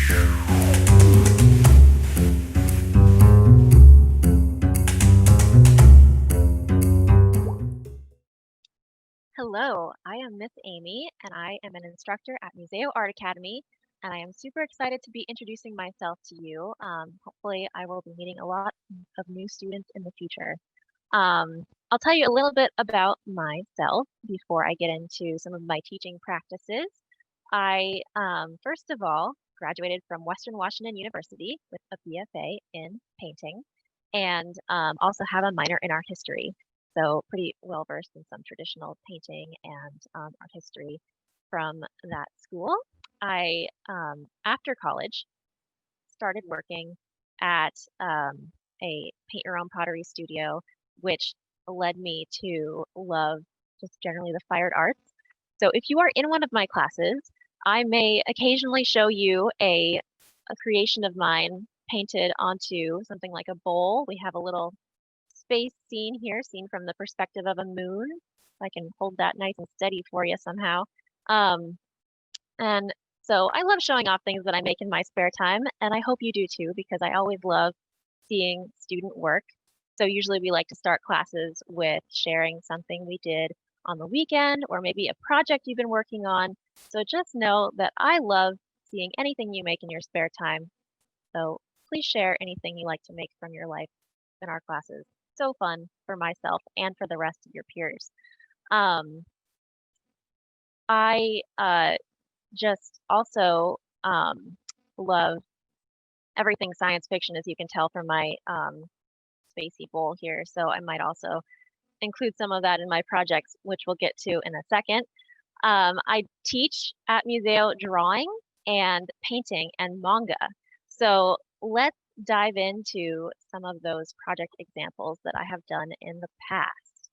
Hello, I am Miss Amy, and I am an instructor at Museo Art Academy, and I am super excited to be introducing myself to you. Hopefully, I will be meeting a lot of new students in the future. I'll tell you a little bit about myself before I get into some of my teaching practices. I, first of all, graduated from Western Washington University with a BFA in painting and also have a minor in art history. So pretty well versed in some traditional painting and art history from that school. I, after college, started working at a paint your own pottery studio, which led me to love just generally the fine arts. So if you are in one of my classes, I may occasionally show you a creation of mine painted onto something like a bowl. We have a little space scene here, seen from the perspective of a moon. If I can hold that nice and steady for you somehow. Um, and so I love showing off things that I make in my spare time, and I hope you do too, because I always love seeing student work. So usually we like to start classes with sharing something we did on the weekend or maybe a project you've been working on. So just know that I love seeing anything you make in your spare time. So please share anything you like to make from your life in our classes. So fun for myself and for the rest of your peers. Um, I just also love everything science fiction, as you can tell from my spacey bowl here. So I might also include some of that in my projects, which we'll get to in a second. I teach at Museo drawing and painting and manga. So let's dive into some of those project examples that I have done in the past.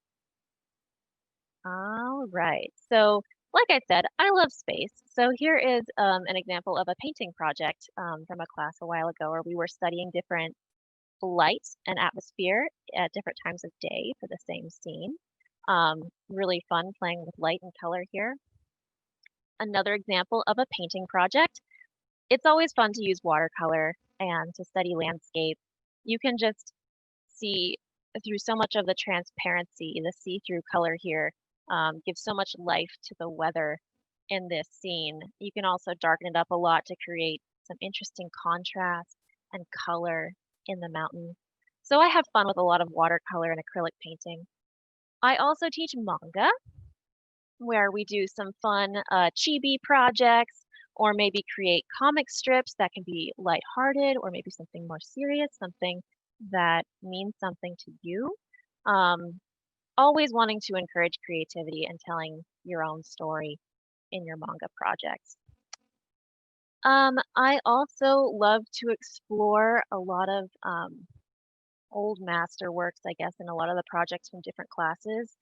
All right. So like I said, I love space. So here is an example of a painting project from a class a while ago where we were studying different light and atmosphere at different times of day for the same scene. Really fun playing with light and color here. Another example of a painting project. It's always fun to use watercolor and to study landscape. You can just see through so much of the transparency, the see-through color here gives so much life to the weather in this scene. You can also darken it up a lot to create some interesting contrast and color in the mountain. So I have fun with a lot of watercolor and acrylic painting. I also teach manga, where we do some fun chibi projects or maybe create comic strips that can be lighthearted or maybe something more serious, something that means something to you. Um, Always wanting to encourage creativity and telling your own story in your manga projects. I also love to explore a lot of old masterworks, I guess, in a lot of the projects from different classes.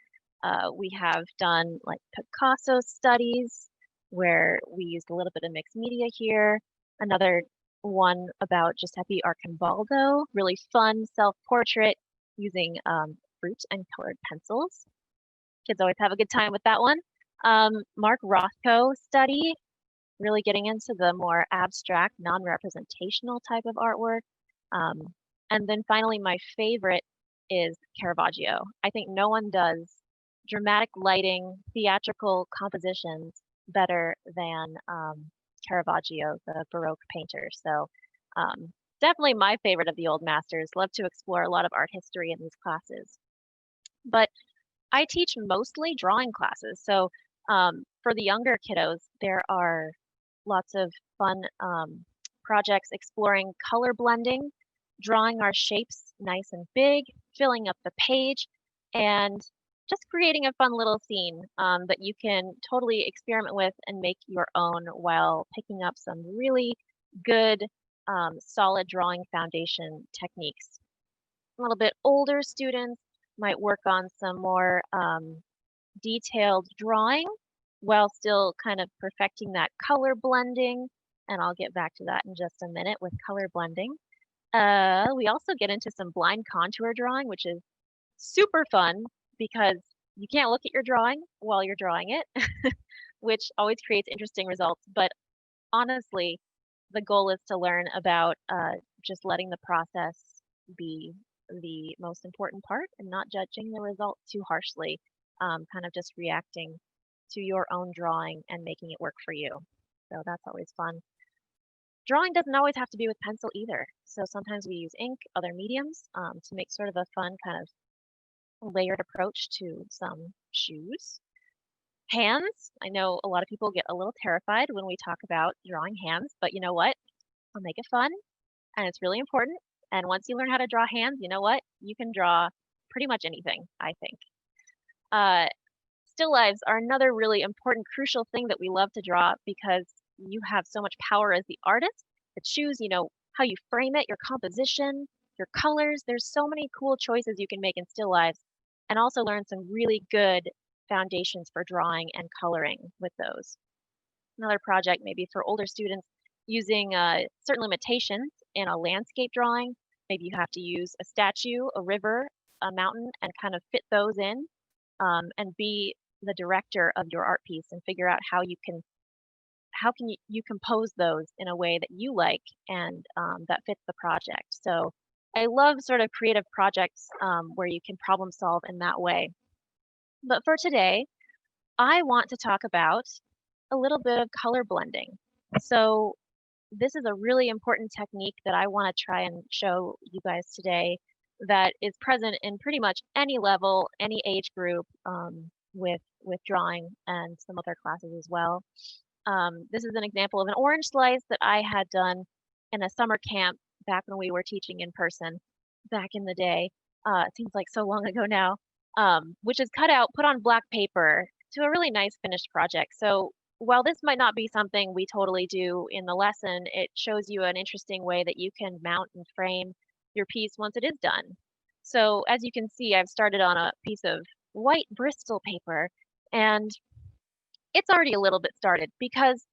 We have done like Picasso studies where we used a little bit of mixed media here. Another one about Giuseppe Arcimboldo, really fun self-portrait using fruit and colored pencils. Kids always have a good time with that one. Mark Rothko study, really getting into the more abstract, non-representational type of artwork. Um, and then finally, my favorite is Caravaggio. I think no one does dramatic lighting, theatrical compositions better than Caravaggio, the Baroque painter. So definitely my favorite of the old masters. Love to explore a lot of art history in these classes. But I teach mostly drawing classes. So for the younger kiddos, there are lots of fun projects exploring color blending, drawing our shapes nice and big, filling up the page, and just creating a fun little scene that you can totally experiment with and make your own while picking up some really good, solid drawing foundation techniques. A little bit older students might work on some more detailed drawing while still kind of perfecting that color blending. And I'll get back to that in just a minute with color blending. We also get into some blind contour drawing, which is super fun because you can't look at your drawing while you're drawing it, which always creates interesting results. But honestly, the goal is to learn about just letting the process be the most important part and not judging the result too harshly, kind of just reacting to your own drawing and making it work for you. So that's always fun. Drawing doesn't always have to be with pencil either. So sometimes we use ink, other mediums, to make sort of a fun kind of layered approach to some shoes. Hands, I know a lot of people get a little terrified when we talk about drawing hands, but you know what? I'll make it fun and it's really important. And once you learn how to draw hands, you know what? You can draw pretty much anything, I think. Uh, Still lives are another really important, crucial thing that we love to draw because you have so much power as the artist to choose, how you frame it, your composition, your colors. There's so many cool choices you can make in still lives and also learn some really good foundations for drawing and coloring with those. Another project maybe for older students using certain limitations in a landscape drawing. Maybe you have to use a statue, a river, a mountain, and kind of fit those in and be the director of your art piece and figure out how can you compose those in a way that you like and that fits the project. So I love sort of creative projects where you can problem solve in that way. But for today, I want to talk about a little bit of color blending. So this is a really important technique that I want to try and show you guys today that is present in pretty much any level, any age group with drawing and some other classes as well. This is an example of an orange slice that I had done in a summer camp back when we were teaching in person back in the day. It seems like so long ago now, which is cut out, put on black paper to a really nice finished project. So while this might not be something we totally do in the lesson, it shows you an interesting way that you can mount and frame your piece once it is done. So as you can see, I've started on a piece of white Bristol paper, and it's already a little bit started because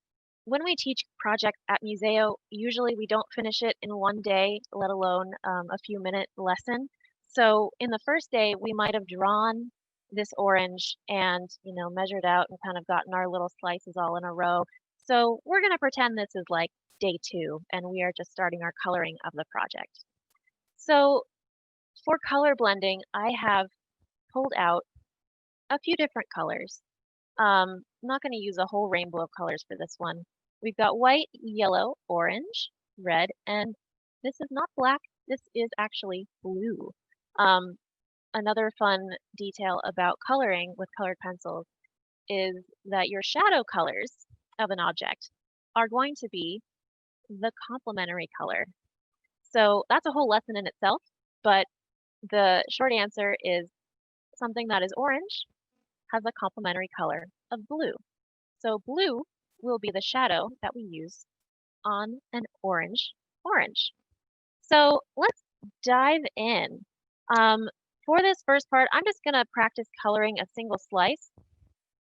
when we teach projects at Museo, usually we don't finish it in one day, let alone a few minute lesson. So in the first day, we might have drawn this orange and, measured out and kind of gotten our little slices all in a row. So we're going to pretend this is like day 2 and we are just starting our coloring of the project. So for color blending, I have pulled out a few different colors. I'm not going to use a whole rainbow of colors for this one. We've got white, yellow, orange, red, and this is not black. This is actually blue. Another fun detail about coloring with colored pencils is that your shadow colors of an object are going to be the complementary color. So that's a whole lesson in itself, but the short answer is something that is orange has a complementary color of blue. So blue will be the shadow that we use on an orange. So let's dive in. For this first part, I'm just going to practice coloring a single slice,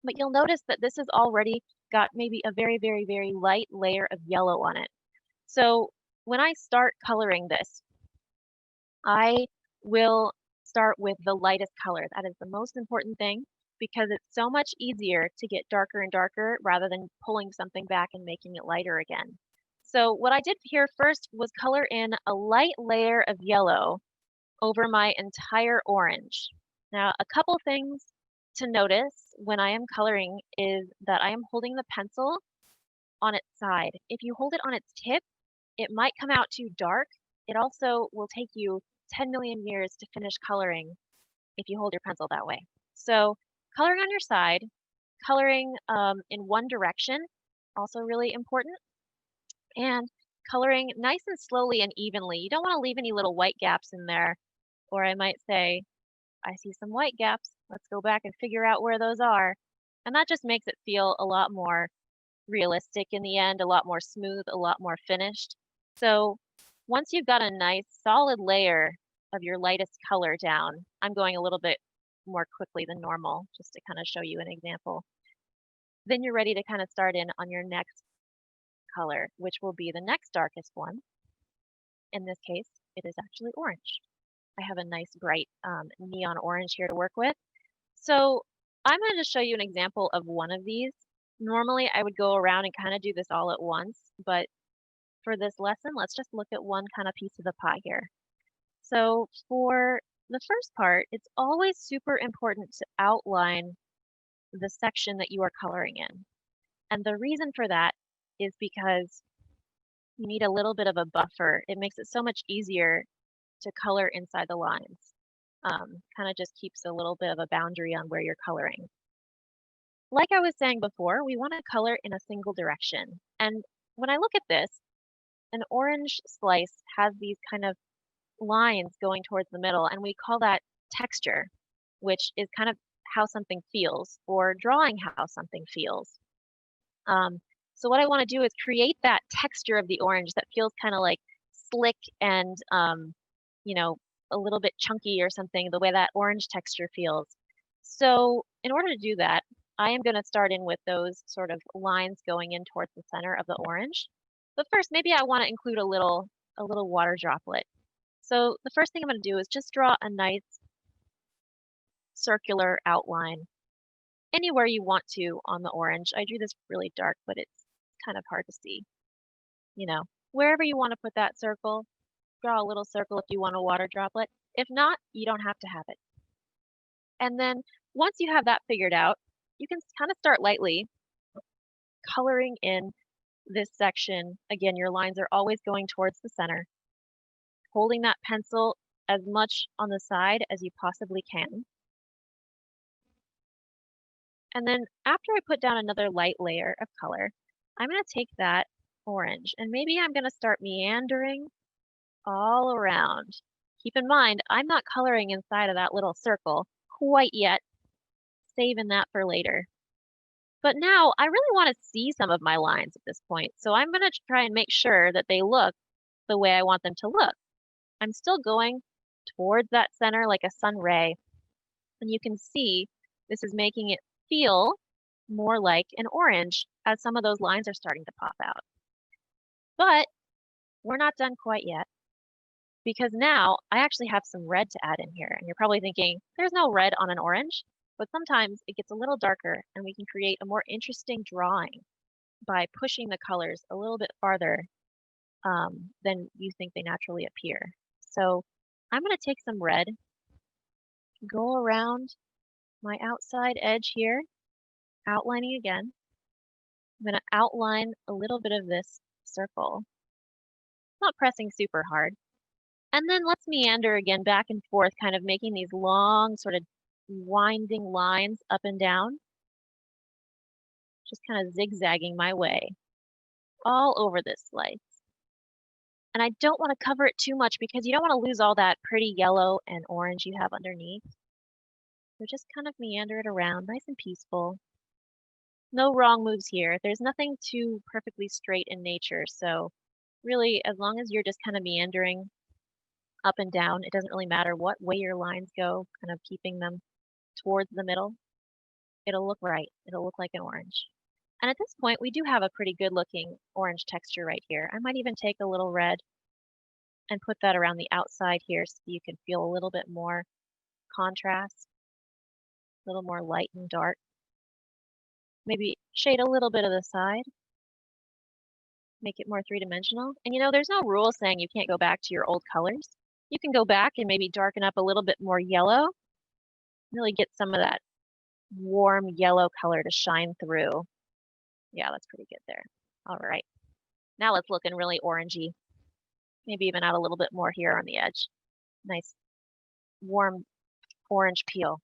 but you'll notice that this has already got maybe a very, very, very light layer of yellow on it. So when I start coloring this, I will start with the lightest color. That is the most important thing because it's so much easier to get darker and darker rather than pulling something back and making it lighter again. So what I did here first was color in a light layer of yellow over my entire orange. Now, a couple things to notice when I am coloring is that I am holding the pencil on its side. If you hold it on its tip, it might come out too dark. It also will take you 10 million years to finish coloring if you hold your pencil that way. So coloring on your side, coloring in one direction, also really important, and coloring nice and slowly and evenly. You don't want to leave any little white gaps in there, or I might say, I see some white gaps. Let's go back and figure out where those are. And that just makes it feel a lot more realistic in the end, a lot more smooth, a lot more finished. So once you've got a nice solid layer of your lightest color down, I'm going a little bit more quickly than normal just to kind of show you an example. Then you're ready to kind of start in on your next color, which will be the next darkest one. In this case, it is actually orange. I have a nice bright neon orange here to work with. So I'm going to just show you an example of one of these. Normally I would go around and kind of do this all at once, but for this lesson, let's just look at one kind of piece of the pie here. So for the first part, it's always super important to outline the section that you are coloring in. And the reason for that is because you need a little bit of a buffer. It makes it so much easier to color inside the lines. Kind of just keeps a little bit of a boundary on where you're coloring. Like I was saying before, we want to color in a single direction. And when I look at this, an orange slice has these kind of lines going towards the middle, and we call that texture, which is kind of how something feels or drawing how something feels. So what I want to do is create that texture of the orange that feels kind of like slick and, you know, a little bit chunky or something, the way that orange texture feels. So in order to do that, I am going to start in with those sort of lines going in towards the center of the orange. But first, maybe I want to include a little water droplet. So the first thing I'm going to do is just draw a nice circular outline anywhere you want to on the orange. I drew this really dark, but it's kind of hard to see. You know, wherever you want to put that circle, draw a little circle if you want a water droplet. If not, you don't have to have it. And then once you have that figured out, you can kind of start lightly coloring in this section. Again, your lines are always going towards the center, holding that pencil as much on the side as you possibly can. And then after I put down another light layer of color, I'm going to take that orange and maybe I'm going to start meandering all around. Keep in mind, I'm not coloring inside of that little circle quite yet, saving that for later. But now I really want to see some of my lines at this point, so I'm going to try and make sure that they look the way I want them to look. I'm still going towards that center like a sun ray, and you can see this is making it feel more like an orange as some of those lines are starting to pop out. But we're not done quite yet, because now I actually have some red to add in here. And you're probably thinking, there's no red on an orange, but sometimes it gets a little darker and we can create a more interesting drawing by pushing the colors a little bit farther than you think they naturally appear. So I'm going to take some red, go around my outside edge here, outlining again. I'm going to outline a little bit of this circle, not pressing super hard. And then let's meander again back and forth, kind of making these long sort of winding lines up and down. Just kind of zigzagging my way all over this slice. And I don't want to cover it too much because you don't want to lose all that pretty yellow and orange you have underneath. So just kind of meander it around, nice and peaceful. No wrong moves here. There's nothing too perfectly straight in nature. So really, as long as you're just kind of meandering up and down, it doesn't really matter what way your lines go, kind of keeping them towards the middle. It'll look right. It'll look like an orange. And at this point, we do have a pretty good looking orange texture right here. I might even take a little red and put that around the outside here so you can feel a little bit more contrast, a little more light and dark. Maybe shade a little bit of the side, make it more three-dimensional. And you know, there's no rule saying you can't go back to your old colors. You can go back and maybe darken up a little bit more yellow, really get some of that warm yellow color to shine through. Yeah, that's pretty good there. All right. Now let's look in really orangey. Maybe even add a little bit more here on the edge. Nice warm orange peel.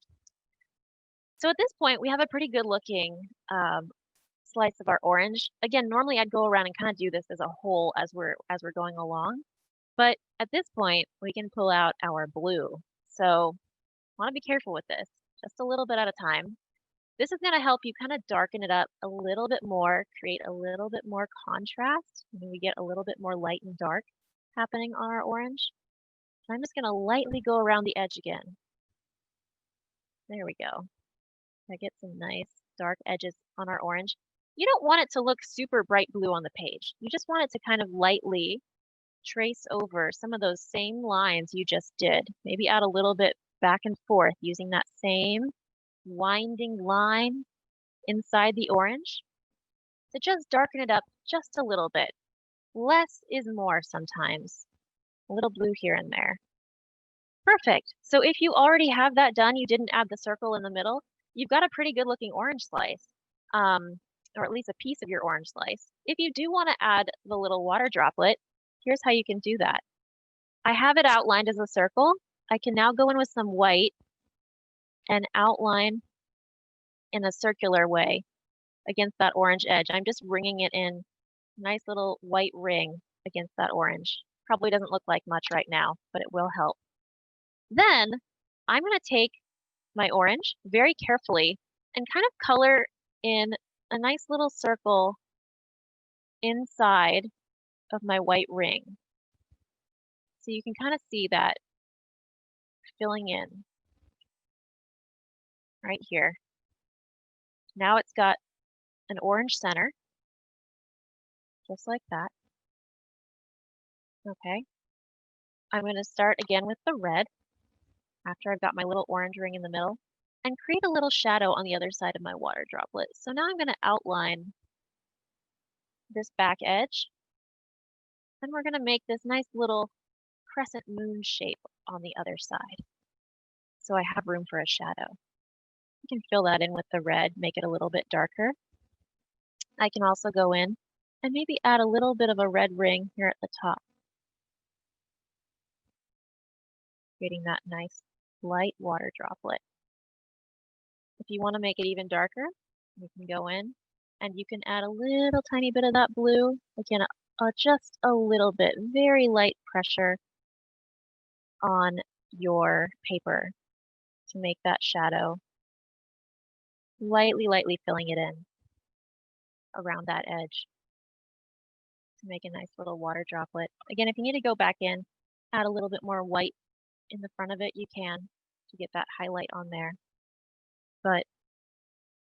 So at this point, we have a pretty good looking slice of our orange. Again, normally I'd go around and kind of do this as a whole as we're going along. But at this point, we can pull out our blue. So I want to be careful with this, just a little bit at a time. This is going to help you kind of darken it up a little bit more, create a little bit more contrast. We get a little bit more light and dark happening on our orange. So I'm just going to lightly go around the edge again. There we go. I get some nice dark edges on our orange. You don't want it to look super bright blue on the page. You just want it to kind of lightly trace over some of those same lines you just did. Maybe add a little bit back and forth using that same winding line inside the orange to just darken it up just a little bit. Less is more sometimes. A little blue here and there. Perfect. So if you already have that done, you didn't add the circle in the middle, you've got a pretty good looking orange slice, or at least a piece of your orange slice. If you do want to add the little water droplet, here's how you can do that. I have it outlined as a circle. I can now go in with some white and outline in a circular way against that orange edge. I'm just ringing it in, nice little white ring against that orange. Probably doesn't look like much right now, but it will help. Then I'm going to take my orange very carefully and kind of color in a nice little circle inside of my white ring. So you can kind of see that filling in right here. Now it's got an orange center, just like that. Okay. I'm going to start again with the red after I've got my little orange ring in the middle and create a little shadow on the other side of my water droplet. So now I'm going to outline this back edge, and we're going to make this nice little crescent moon shape on the other side. So I have room for a shadow. You can fill that in with the red, make it a little bit darker. I can also go in and maybe add a little bit of a red ring here at the top, creating that nice light water droplet. If you want to make it even darker, you can go in and you can add a little tiny bit of that blue. Again, just a little bit, very light pressure on your paper to make that shadow, lightly filling it in around that edge to make a nice little water droplet. Again, if you need to go back in, add a little bit more white in the front of it, you can to get that highlight on there. But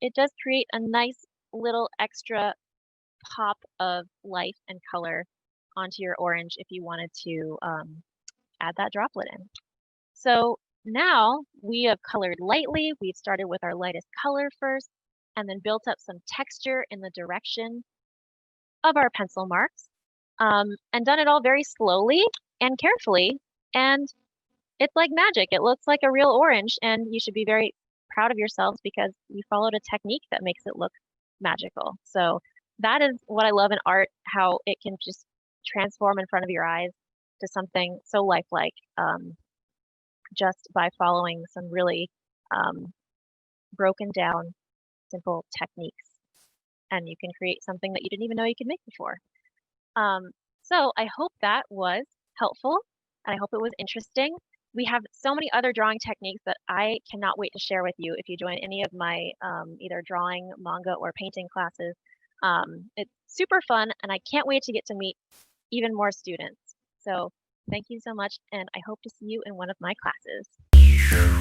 it does create a nice little extra pop of life and color onto your orange if you wanted to add that droplet in. So now we have colored lightly. We've started with our lightest color first and then built up some texture in the direction of our pencil marks, and done it all very slowly and carefully. And it's like magic. It looks like a real orange, and you should be very proud of yourselves because you followed a technique that makes it look magical. So that is what I love in art, how it can just transform in front of your eyes to something so lifelike, just by following some really broken down, simple techniques. And you can create something that you didn't even know you could make before. So I hope that was helpful, and I hope it was interesting. We have so many other drawing techniques that I cannot wait to share with you if you join any of my either drawing, manga, or painting classes. It's super fun, and I can't wait to get to meet even more students. So thank you so much, and I hope to see you in one of my classes.